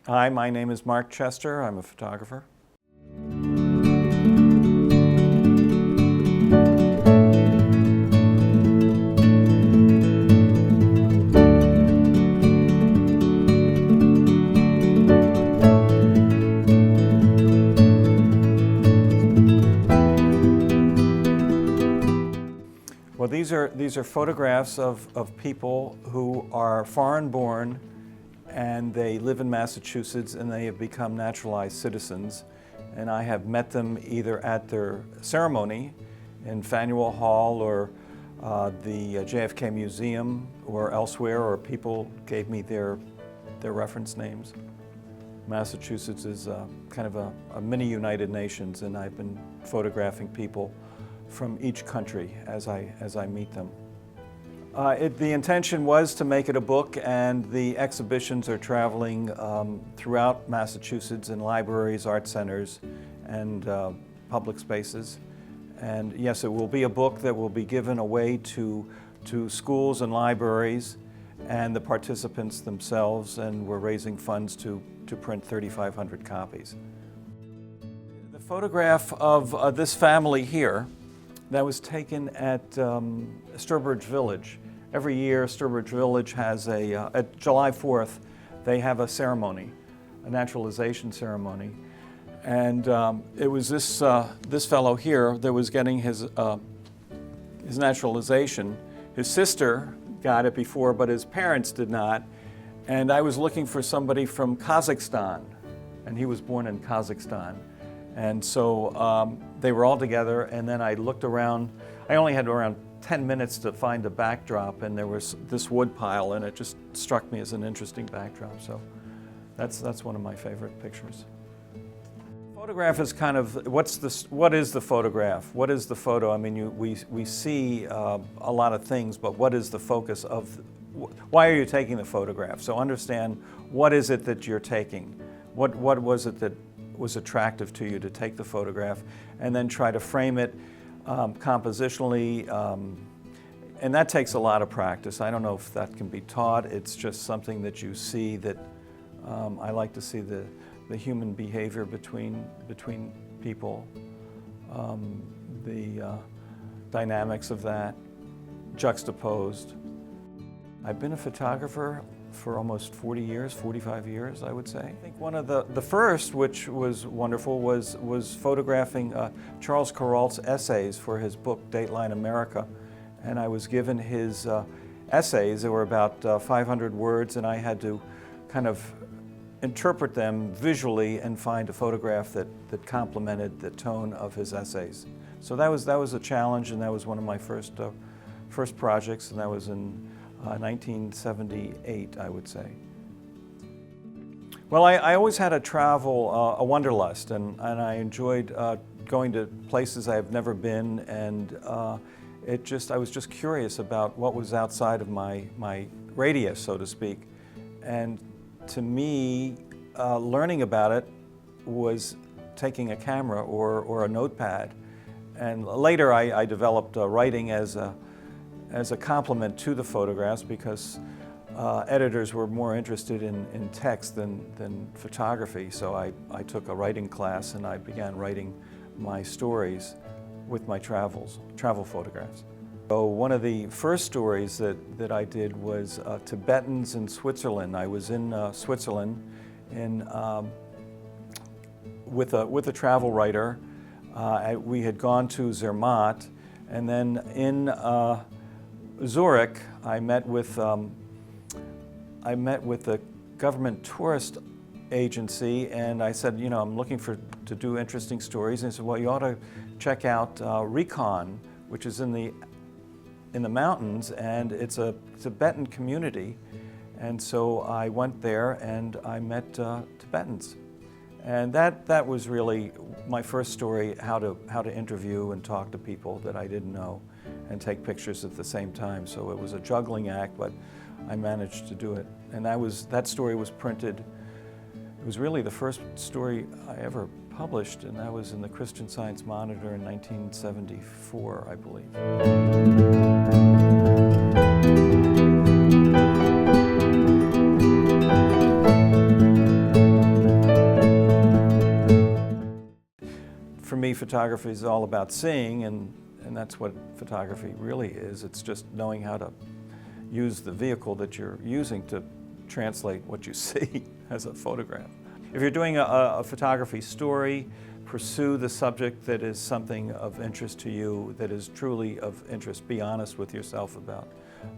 Hi, my name is Mark Chester. I'm a photographer. Well, these are photographs of people who are foreign-born and they live in Massachusetts and they have become naturalized citizens. And I have met them either at their ceremony in Faneuil Hall or the JFK Museum or elsewhere, or people gave me their reference names. Massachusetts is kind of a mini United Nations, and I've been photographing people from each country as I meet them. The intention was to make it a book, and the exhibitions are traveling throughout Massachusetts in libraries, art centers, and public spaces. And yes, it will be a book that will be given away to schools and libraries and the participants themselves, and we're raising funds to print 3,500 copies. The photograph of this family here that was taken at Sturbridge Village. Every year, Sturbridge Village has at July 4th, they have a ceremony, a naturalization ceremony. And it was this fellow here that was getting his naturalization. His sister got it before, but his parents did not. And I was looking for somebody from Kazakhstan, and he was born in Kazakhstan. And so they were all together, and then I looked around. I only had around 10 minutes to find a backdrop, and there was this wood pile, and it just struck me as an interesting backdrop. So that's one of my favorite pictures. Photograph is kind of, what is the photograph? What is the photo? I mean, we see a lot of things, but what is the focus of, why are you taking the photograph? So understand, what is it that you're taking? What was it that was attractive to you to take the photograph, and then try to frame it compositionally, and that takes a lot of practice. I don't know if that can be taught. It's just something that you see that I like to see the human behavior between people, the dynamics of that juxtaposed. I've been a photographer for almost 40 years, 45 years, I would say. I think one of the first, which was wonderful, was photographing Charles Kuralt's essays for his book, Dateline America. And I was given his essays. They were about 500 words, and I had to kind of interpret them visually and find a photograph that complemented the tone of his essays. So that was a challenge, and that was one of my first projects, and that was in 1978, I would say. Well, I always had a a wanderlust, and I enjoyed going to places I have never been, and I was just curious about what was outside of my radius, so to speak. And to me, learning about it was taking a camera or a notepad. And later I developed writing as a complement to the photographs, because editors were more interested in text than photography. So I took a writing class, and I began writing my stories with my travel photographs. So one of the first stories that I did was Tibetans in Switzerland. I was in Switzerland with a travel writer. We had gone to Zermatt, and then in Zurich, I met with the government tourist agency, and I said, you know, I'm looking to do interesting stories. And he said, well, you ought to check out Recon, which is in the mountains, and it's a Tibetan community. And so I went there, and I met Tibetans, and that was really my first story: how to interview and talk to people that I didn't know, and take pictures at the same time. So it was a juggling act, but I managed to do it. And that story was printed. It was really the first story I ever published, and that was in the Christian Science Monitor in 1974, I believe. for me, photography is all about seeing, and that's what photography really is. It's just knowing how to use the vehicle that you're using to translate what you see as a photograph. If you're doing a photography story, pursue the subject that is something of interest to you, that is truly of interest. Be honest with yourself about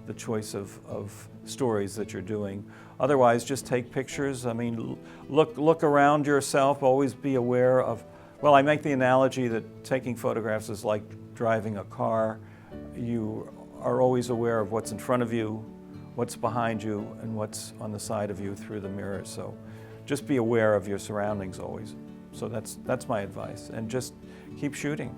the choice of stories that you're doing. Otherwise, just take pictures. I mean, look around yourself, always be aware of, well, I make the analogy that taking photographs is like driving a car. You are always aware of what's in front of you, what's behind you, and what's on the side of you through the mirror. So just be aware of your surroundings always. So that's my advice, and just keep shooting.